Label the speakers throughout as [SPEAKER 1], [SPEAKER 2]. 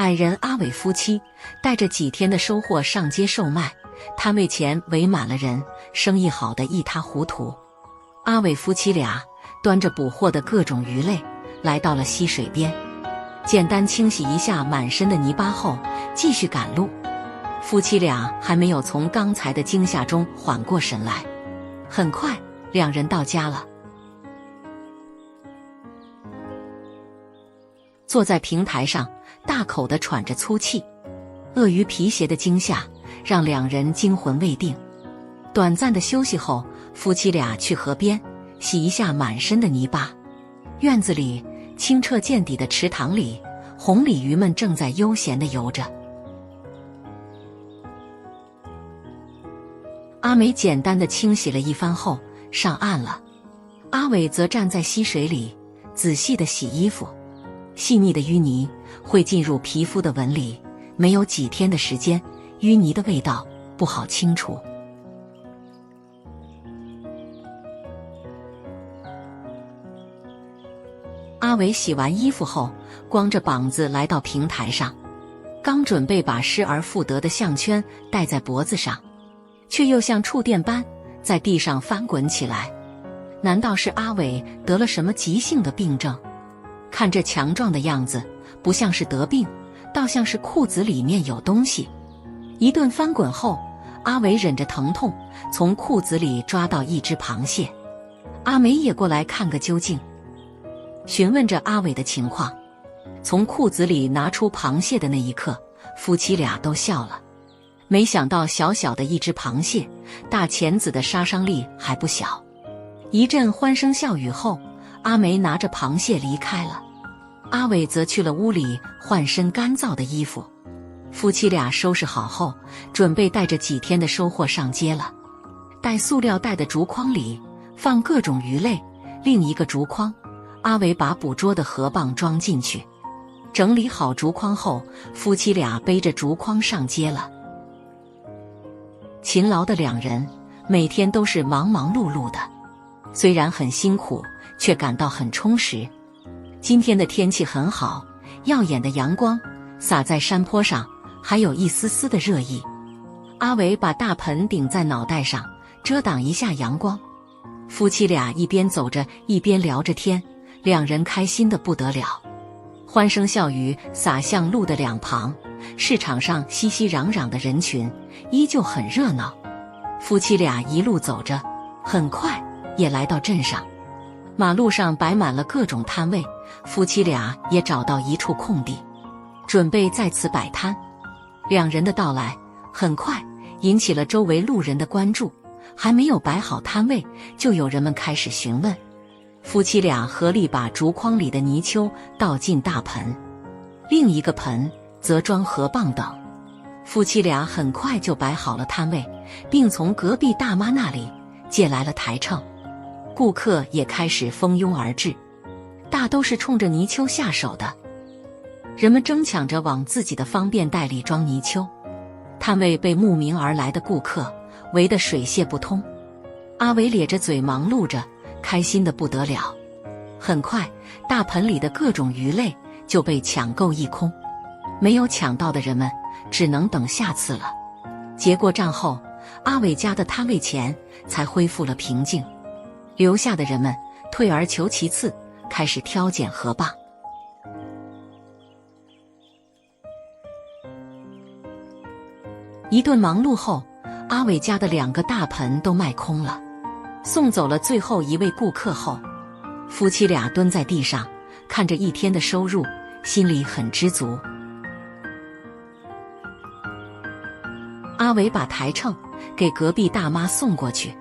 [SPEAKER 1] 矮人阿伟夫妻带着几天的收获上街售卖，摊位前围满了人，生意好得一塌糊涂。阿伟夫妻俩端着捕获的各种鱼类来到了溪水边，简单清洗一下满身的泥巴后，继续赶路。夫妻俩还没有从刚才的惊吓中缓过神来，很快两人到家了。坐在平台上，大口地喘着粗气。鳄鱼皮鞋的惊吓让两人惊魂未定。短暂的休息后，夫妻俩去河边洗一下满身的泥巴。院子里清澈见底的池塘里，红鲤鱼们正在悠闲地游着。阿美简单地清洗了一番后上岸了，阿伟则站在溪水里仔细地洗衣服。细腻的淤泥会进入皮肤的纹理，没有几天的时间，淤泥的味道不好清除。阿伟洗完衣服后，光着膀子来到平台上，刚准备把失而复得的项圈戴在脖子上，却又像触电般在地上翻滚起来。难道是阿伟得了什么急性的病症？看这强壮的样子，不像是得病，倒像是裤子里面有东西。一顿翻滚后，阿伟忍着疼痛从裤子里抓到一只螃蟹。阿美也过来看个究竟，询问着阿伟的情况。从裤子里拿出螃蟹的那一刻，夫妻俩都笑了。没想到小小的一只螃蟹，大钳子的杀伤力还不小。一阵欢声笑语后，阿梅拿着螃蟹离开了，阿伟则去了屋里换身干燥的衣服。夫妻俩收拾好后，准备带着几天的收获上街了。带塑料袋的竹筐里放各种鱼类，另一个竹筐，阿伟把捕捉的河蚌装进去。整理好竹筐后，夫妻俩背着竹筐上街了。勤劳的两人每天都是忙忙碌碌的，虽然很辛苦，却感到很充实。今天的天气很好，耀眼的阳光洒在山坡上，还有一丝丝的热意。阿伟把大盆顶在脑袋上，遮挡一下阳光。夫妻俩一边走着一边聊着天，两人开心得不得了。欢声笑语洒向路的两旁，市场上熙熙攘攘的人群依旧很热闹。夫妻俩一路走着，很快也来到镇上。马路上摆满了各种摊位，夫妻俩也找到一处空地，准备在此摆摊。两人的到来很快引起了周围路人的关注，还没有摆好摊位，就有人们开始询问。夫妻俩合力把竹筐里的泥鳅倒进大盆，另一个盆则装河蚌等。夫妻俩很快就摆好了摊位，并从隔壁大妈那里借来了台秤。顾客也开始蜂拥而至，大都是冲着泥鳅下手的。人们争抢着往自己的方便袋里装泥鳅，摊位被慕名而来的顾客围得水泄不通。阿伟咧着嘴忙碌着，开心得不得了。很快，大盆里的各种鱼类就被抢购一空，没有抢到的人们只能等下次了。结过账后，阿伟家的摊位前才恢复了平静。留下的人们退而求其次，开始挑拣河蚌。一顿忙碌后，阿伟家的2个大盆都卖空了。送走了最后一位顾客后，夫妻俩蹲在地上，看着一天的收入，心里很知足。阿伟把台秤给隔壁大妈送过去，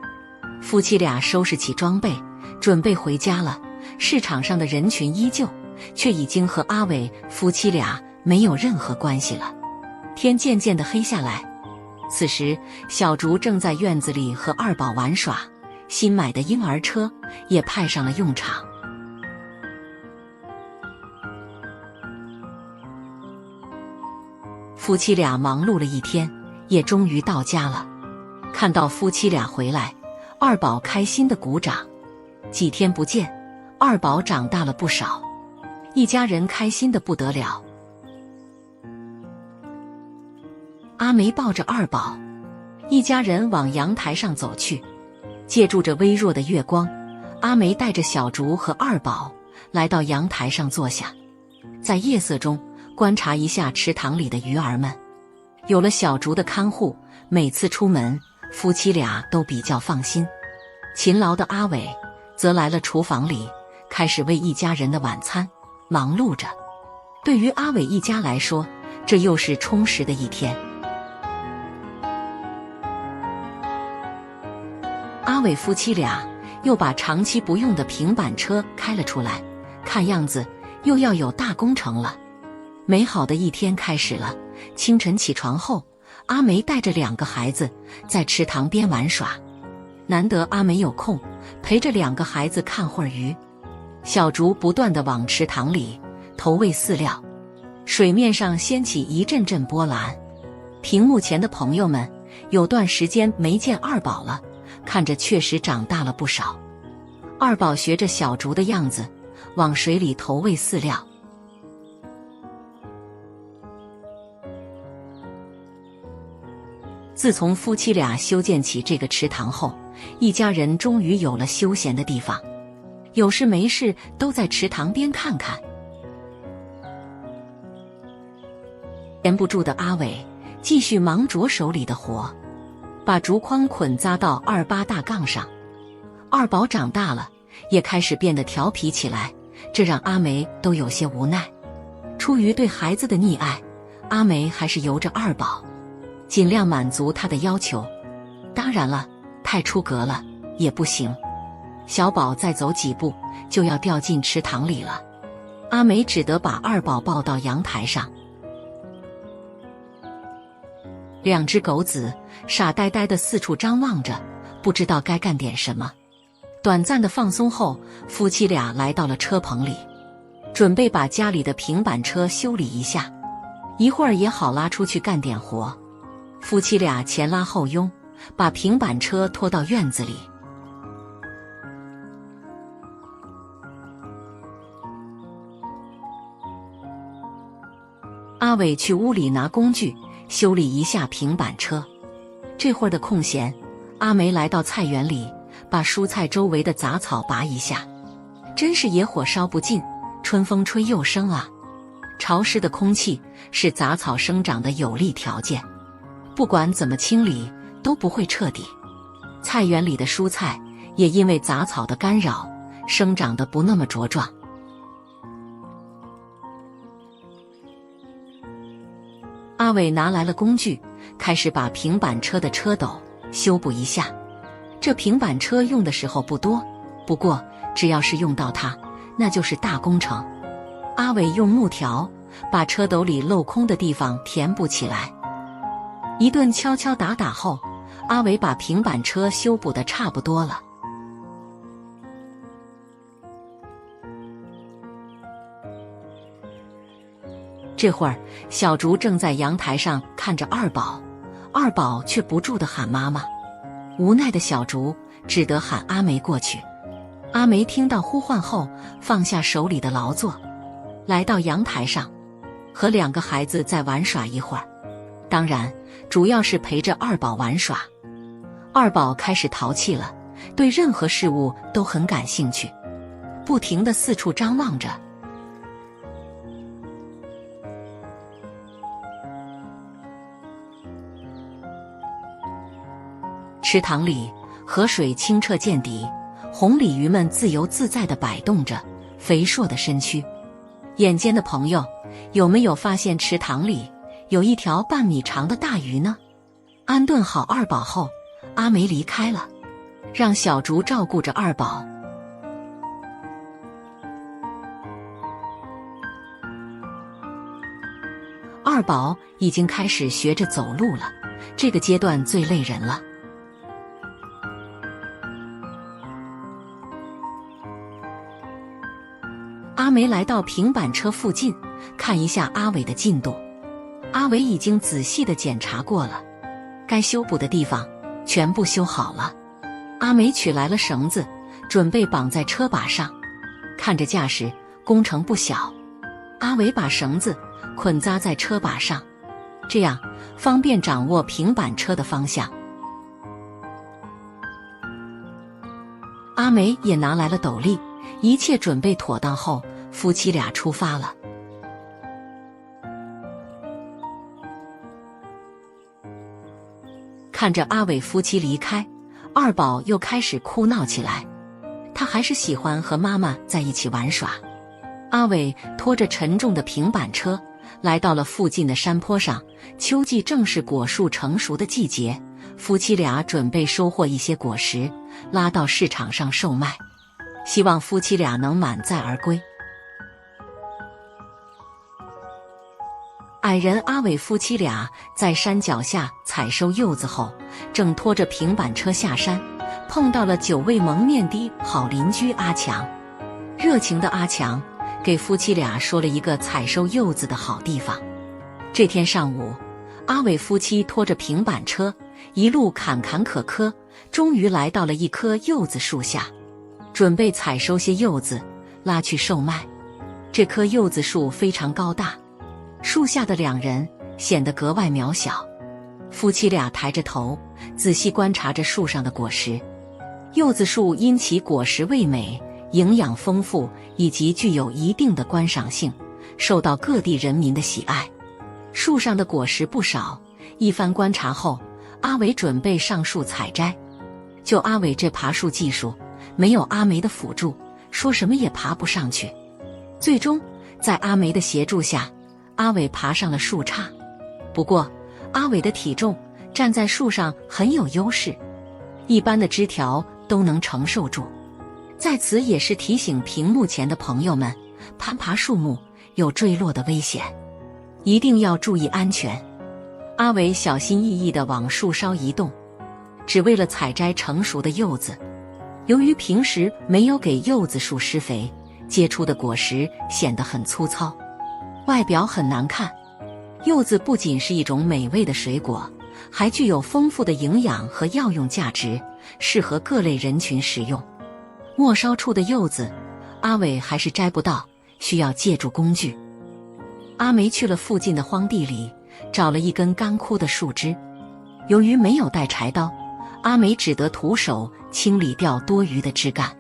[SPEAKER 1] 夫妻俩收拾起装备，准备回家了。市场上的人群依旧，却已经和阿伟夫妻俩没有任何关系了。天渐渐地黑下来，此时小竹正在院子里和二宝玩耍，新买的婴儿车也派上了用场。夫妻俩忙碌了一天，也终于到家了。看到夫妻俩回来，二宝开心地鼓掌。几天不见，二宝长大了不少，一家人开心得不得了。阿梅抱着二宝，一家人往阳台上走去。借助着微弱的月光，阿梅带着小竹和二宝来到阳台上坐下，在夜色中观察一下池塘里的鱼儿们。有了小竹的看护，每次出门，夫妻俩都比较放心。勤劳的阿伟则来了厨房里，开始为一家人的晚餐忙碌着。对于阿伟一家来说，这又是充实的一天。阿伟夫妻俩又把长期不用的平板车开了出来，看样子又要有大工程了。美好的一天开始了。清晨起床后，阿梅带着2个孩子在池塘边玩耍。难得阿梅有空，陪着2个孩子看会儿鱼。小竹不断地往池塘里投喂饲料，水面上掀起一阵阵波澜。屏幕前的朋友们，有段时间没见二宝了，看着确实长大了不少。二宝学着小竹的样子，往水里投喂饲料。自从夫妻俩修建起这个池塘后，一家人终于有了休闲的地方，有事没事都在池塘边看看。闲不住的阿伟继续忙着手里的活，把竹筐捆扎到28大杠上。二宝长大了，也开始变得调皮起来，这让阿梅都有些无奈。出于对孩子的溺爱，阿梅还是由着二宝，尽量满足他的要求。当然了，太出格了也不行。小宝再走几步就要掉进池塘里了，阿梅只得把二宝抱到阳台上。2只狗子傻呆呆地四处张望着，不知道该干点什么。短暂的放松后，夫妻俩来到了车棚里，准备把家里的平板车修理一下，一会儿也好拉出去干点活。夫妻俩前拉后拥，把平板车拖到院子里。阿伟去屋里拿工具，修理一下平板车。这会儿的空闲，阿梅来到菜园里，把蔬菜周围的杂草拔一下。真是野火烧不尽，春风吹又生啊！潮湿的空气是杂草生长的有利条件，不管怎么清理都不会彻底。菜园里的蔬菜也因为杂草的干扰，生长得不那么茁壮。阿伟拿来了工具，开始把平板车的车斗修补一下。这平板车用的时候不多，不过只要是用到它，那就是大工程。阿伟用木条把车斗里镂空的地方填补起来。一顿敲敲打打后，阿伟把平板车修补得差不多了。这会儿，小竹正在阳台上看着二宝，二宝却不住地喊妈妈。无奈的小竹只得喊阿梅过去。阿梅听到呼唤后，放下手里的劳作，来到阳台上，和2个孩子再玩耍一会儿。当然，主要是陪着二宝玩耍。二宝开始淘气了，对任何事物都很感兴趣，不停地四处张望着。池塘里，河水清澈见底，红鲤鱼们自由自在地摆动着肥硕的身躯。眼尖的朋友，有没有发现池塘里有一条半米长的大鱼呢？安顿好二宝后，阿梅离开了，让小竹照顾着二宝。二宝已经开始学着走路了，这个阶段最累人了。阿梅来到平板车附近，看一下阿伟的进度。阿伟已经仔细地检查过了，该修补的地方全部修好了。阿梅取来了绳子，准备绑在车把上。看着架势，工程不小。阿伟把绳子捆扎在车把上，这样方便掌握平板车的方向。阿美也拿来了斗笠，一切准备妥当后，夫妻俩出发了。看着阿伟夫妻离开，二宝又开始哭闹起来。他还是喜欢和妈妈在一起玩耍。阿伟拖着沉重的平板车来到了附近的山坡上，秋季正是果树成熟的季节，夫妻俩准备收获一些果实，拉到市场上售卖，希望夫妻俩能满载而归。矮人阿伟夫妻俩在山脚下采收柚子后，正拖着平板车下山，碰到了久未蒙面的好邻居阿强。热情的阿强给夫妻俩说了一个采收柚子的好地方。这天上午，阿伟夫妻拖着平板车一路坎坎坷坷，终于来到了一棵柚子树下，准备采收些柚子拉去售卖。这棵柚子树非常高大，树下的两人显得格外渺小。夫妻俩抬着头仔细观察着树上的果实。柚子树因其果实味美、营养丰富以及具有一定的观赏性，受到各地人民的喜爱。树上的果实不少，一番观察后，阿伟准备上树采摘。就阿伟这爬树技术，没有阿梅的辅助，说什么也爬不上去。最终在阿梅的协助下，阿伟爬上了树杈。不过阿伟的体重站在树上很有优势，一般的枝条都能承受住。在此也是提醒屏幕前的朋友们，攀树木有坠落的危险，一定要注意安全。阿伟小心翼翼地往树梢移动，只为了采摘成熟的柚子。由于平时没有给柚子树施肥，结出的果实显得很粗糙，外表很难看。柚子不仅是一种美味的水果，还具有丰富的营养和药用价值，适合各类人群食用。末梢处的柚子，阿伟还是摘不到，需要借助工具。阿梅去了附近的荒地里，找了一根干枯的树枝。由于没有带柴刀，阿梅只得徒手清理掉多余的枝干。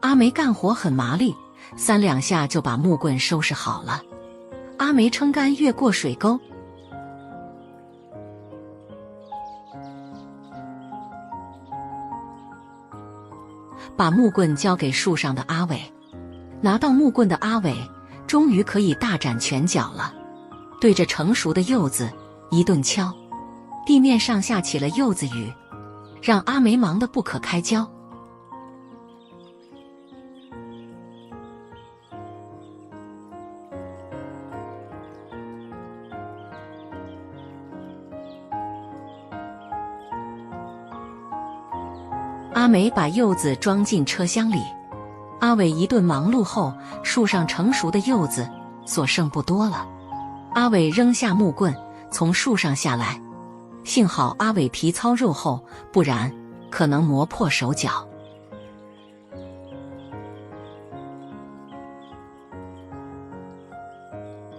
[SPEAKER 1] 阿梅干活很麻利，3两下就把木棍收拾好了。阿梅撑杆越过水沟，把木棍交给树上的阿伟。拿到木棍的阿伟终于可以大展拳脚了，对着成熟的柚子一顿敲，地面上下起了柚子雨，让阿梅忙得不可开交。阿梅把柚子装进车厢里，阿伟一顿忙碌后，树上成熟的柚子所剩不多了。阿伟扔下木棍，从树上下来，幸好阿伟皮糙肉厚，不然可能磨破手脚。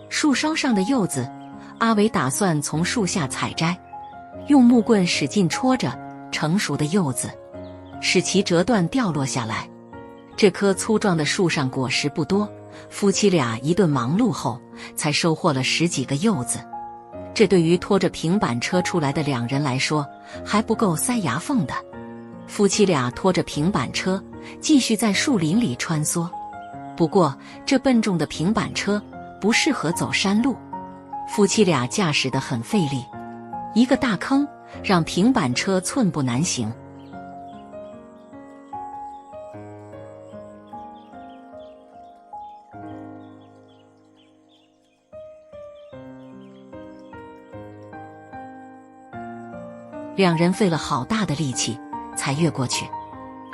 [SPEAKER 1] 树梢上的柚子，阿伟打算从树下采摘，用木棍使劲戳着成熟的柚子，使其折断掉落下来。这棵粗壮的树上果实不多，夫妻俩一顿忙碌后，才收获了10几个柚子。这对于拖着平板车出来的两人来说，还不够塞牙缝的。夫妻俩拖着平板车，继续在树林里穿梭。不过，这笨重的平板车不适合走山路，夫妻俩驾驶得很费力，一个大坑让平板车寸步难行。两人费了好大的力气才越过去，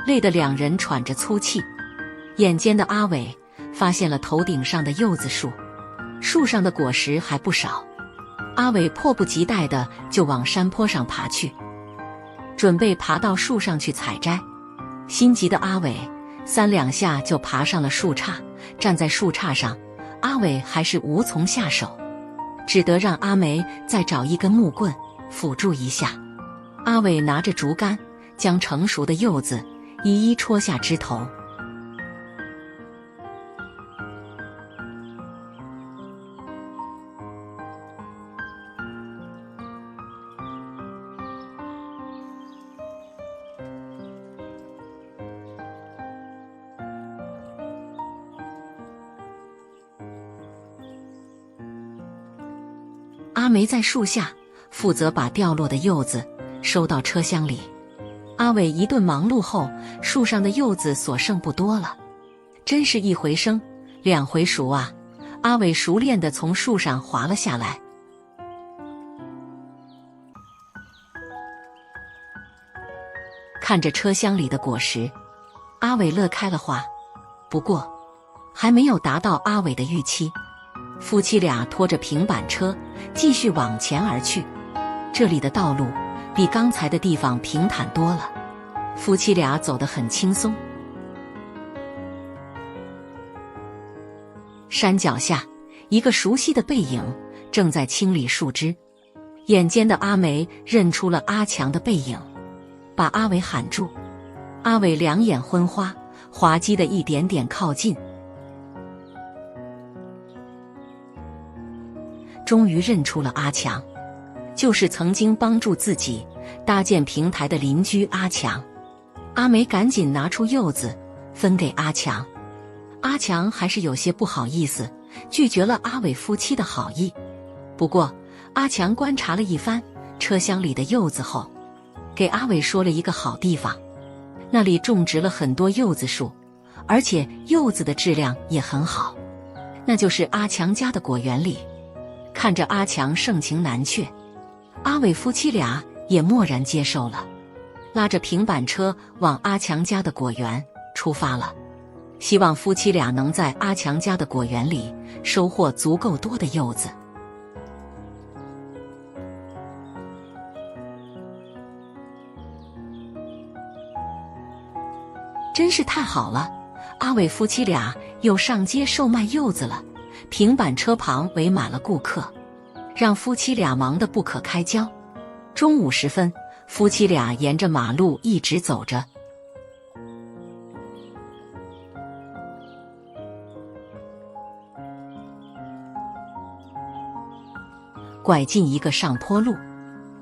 [SPEAKER 1] 累得两人喘着粗气。眼尖的阿伟发现了头顶上的柚子树，树上的果实还不少。阿伟迫不及待地就往山坡上爬去，准备爬到树上去采摘。心急的阿伟三两下就爬上了树杈，站在树杈上，阿伟还是无从下手，只得让阿梅再找一根木棍辅助一下。阿伟拿着竹竿，将成熟的柚子一一戳下枝头。阿梅在树下负责把掉落的柚子收到车厢里。阿伟一顿忙碌后，树上的柚子所剩不多了。真是一回生，两回熟啊！阿伟熟练地从树上滑了下来。看着车厢里的果实，阿伟乐开了花。不过，还没有达到阿伟的预期。夫妻俩拖着平板车继续往前而去，这里的道路比刚才的地方平坦多了，夫妻俩走得很轻松。山脚下，一个熟悉的背影正在清理树枝，眼尖的阿梅认出了阿强的背影，把阿伟喊住。阿伟两眼昏花，滑稽的一点点靠近，终于认出了阿强，就是曾经帮助自己搭建平台的邻居阿强。阿梅赶紧拿出柚子分给阿强，阿强还是有些不好意思，拒绝了阿伟夫妻的好意。不过阿强观察了一番车厢里的柚子后，给阿伟说了一个好地方，那里种植了很多柚子树，而且柚子的质量也很好，那就是阿强家的果园里。看着阿强盛情难却，阿伟夫妻俩也默然接受了，拉着平板车往阿强家的果园出发了。希望夫妻俩能在阿强家的果园里收获足够多的柚子。真是太好了，阿伟夫妻俩又上街售卖柚子了。平板车旁围满了顾客，让夫妻俩忙得不可开交。中午时分，夫妻俩沿着马路一直走着。拐进一个上坡路，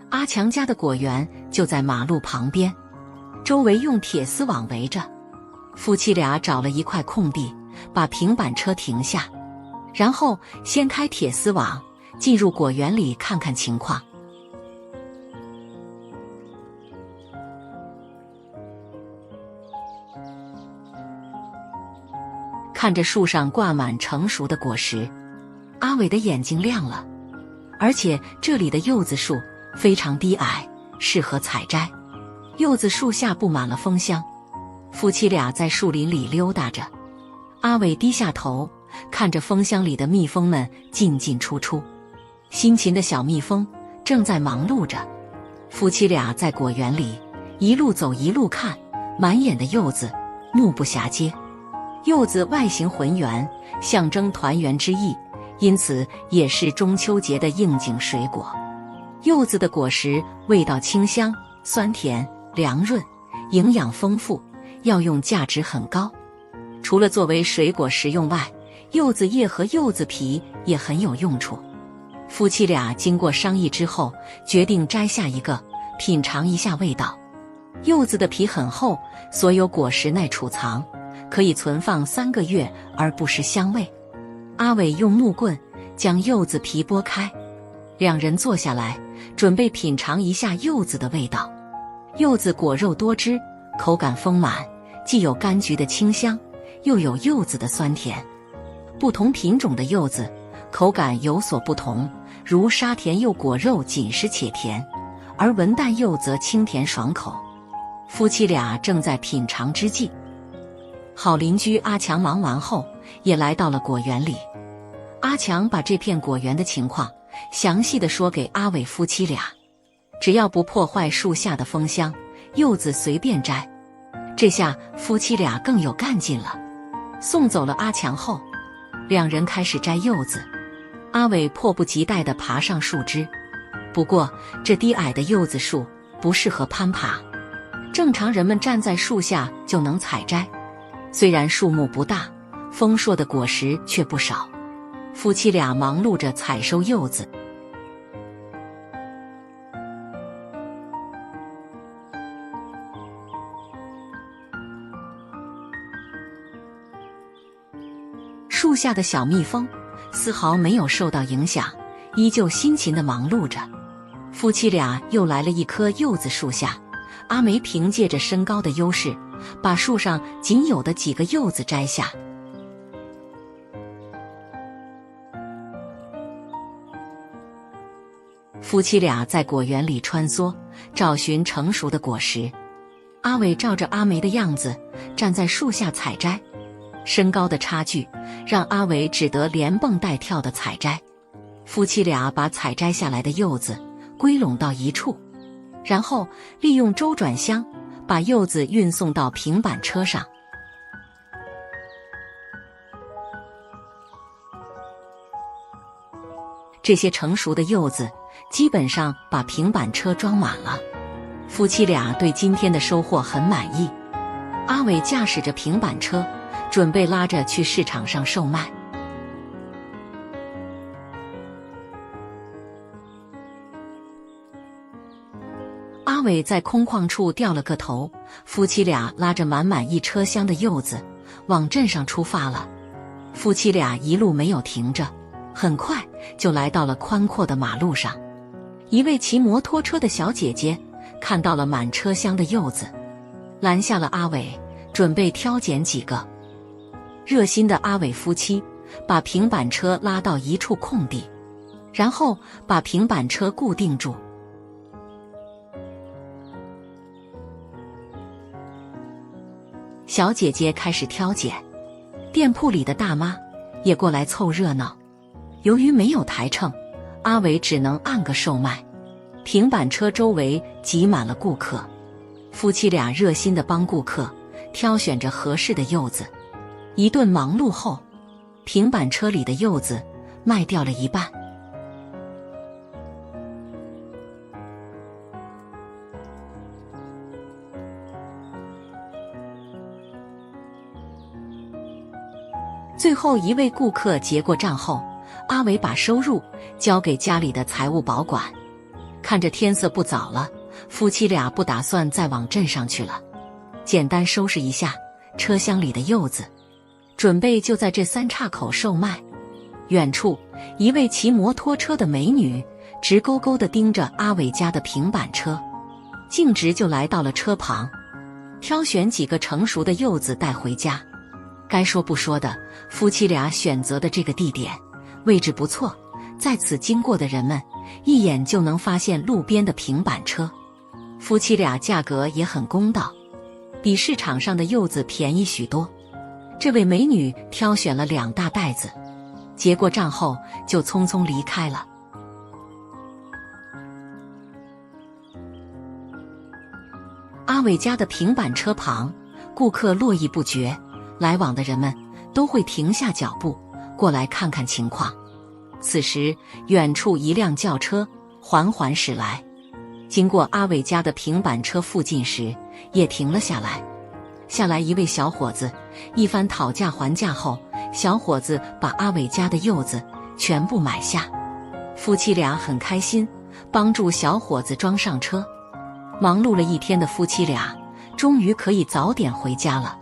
[SPEAKER 1] 阿强家的果园就在马路旁边，周围用铁丝网围着。夫妻俩找了一块空地，把平板车停下，然后掀开铁丝网，进入果园里看看情况。看着树上挂满成熟的果实，阿伟的眼睛亮了。而且这里的柚子树非常低矮，适合采摘。柚子树下布满了蜂箱，夫妻俩在树林里溜达着。阿伟低下头，看着蜂箱里的蜜蜂们进进出出，辛勤的小蜜蜂正在忙碌着。夫妻俩在果园里一路走一路看，满眼的柚子，目不暇接。柚子外形浑圆，象征团圆之意，因此也是中秋节的应景水果。柚子的果实味道清香、酸甜、凉润，营养丰富，药用价值很高。除了作为水果食用外，柚子叶和柚子皮也很有用处。夫妻俩经过商议之后，决定摘下一个，品尝一下味道。柚子的皮很厚，所有果实耐储藏，可以存放3个月而不失香味。阿伟用木棍将柚子皮剥开，两人坐下来，准备品尝一下柚子的味道。柚子果肉多汁，口感丰满，既有柑橘的清香，又有柚子的酸甜。不同品种的柚子口感有所不同，如沙田柚果肉紧实且甜，而文旦柚则清甜爽口。夫妻俩正在品尝之际，好邻居阿强忙完后也来到了果园里。阿强把这片果园的情况详细地说给阿伟夫妻俩，只要不破坏树下的蜂箱，柚子随便摘，这下夫妻俩更有干劲了。送走了阿强后，两人开始摘柚子。阿伟迫不及待地爬上树枝，不过这低矮的柚子树不适合攀爬，正常人们站在树下就能采摘。虽然树木不大，丰硕的果实却不少。夫妻俩忙碌着采收柚子。树下的小蜜蜂丝毫没有受到影响，依旧辛勤地忙碌着。夫妻俩又来了一棵柚子树下，阿梅凭借着身高的优势，把树上仅有的几个柚子摘下。夫妻俩在果园里穿梭，找寻成熟的果实。阿伟照着阿梅的样子站在树下采摘，身高的差距让阿伟只得连蹦带跳地采摘。夫妻俩把采摘下来的柚子归拢到一处，然后利用周转箱把柚子运送到平板车上。这些成熟的柚子基本上把平板车装满了。夫妻俩对今天的收获很满意。阿伟驾驶着平板车，准备拉着去市场上售卖。阿伟在空旷处掉了个头，夫妻俩拉着满满一车厢的柚子往镇上出发了。夫妻俩一路没有停着，很快就来到了宽阔的马路上。一位骑摩托车的小姐姐看到了满车厢的柚子，拦下了阿伟，准备挑拣几个。热心的阿伟夫妻把平板车拉到一处空地，然后把平板车固定住。小姐姐开始挑拣，店铺里的大妈也过来凑热闹。由于没有台秤，阿伟只能按个售卖。平板车周围挤满了顾客，夫妻俩热心地帮顾客挑选着合适的柚子。一顿忙碌后，平板车里的柚子卖掉了一半。最后一位顾客结过账后，阿伟把收入交给家里的财务保管。看着天色不早了，夫妻俩不打算再往镇上去了，简单收拾一下车厢里的柚子，准备就在这三岔口售卖。远处，一位骑摩托车的美女直勾勾地盯着阿伟家的平板车，径直就来到了车旁，挑选几个成熟的柚子带回家。该说不说的，夫妻俩选择的这个地点位置不错，在此经过的人们一眼就能发现路边的平板车。夫妻俩价格也很公道，比市场上的柚子便宜许多。这位美女挑选了2大袋子，结过账后就匆匆离开了。阿伟家的平板车旁，顾客络绎不绝，来往的人们都会停下脚步过来看看情况。此时，远处一辆轿车缓缓驶来，经过阿伟家的平板车附近时，也停了下来。下来一位小伙子，一番讨价还价后，小伙子把阿伟家的柚子全部买下。夫妻俩很开心，帮助小伙子装上车。忙碌了一天的夫妻俩，终于可以早点回家了。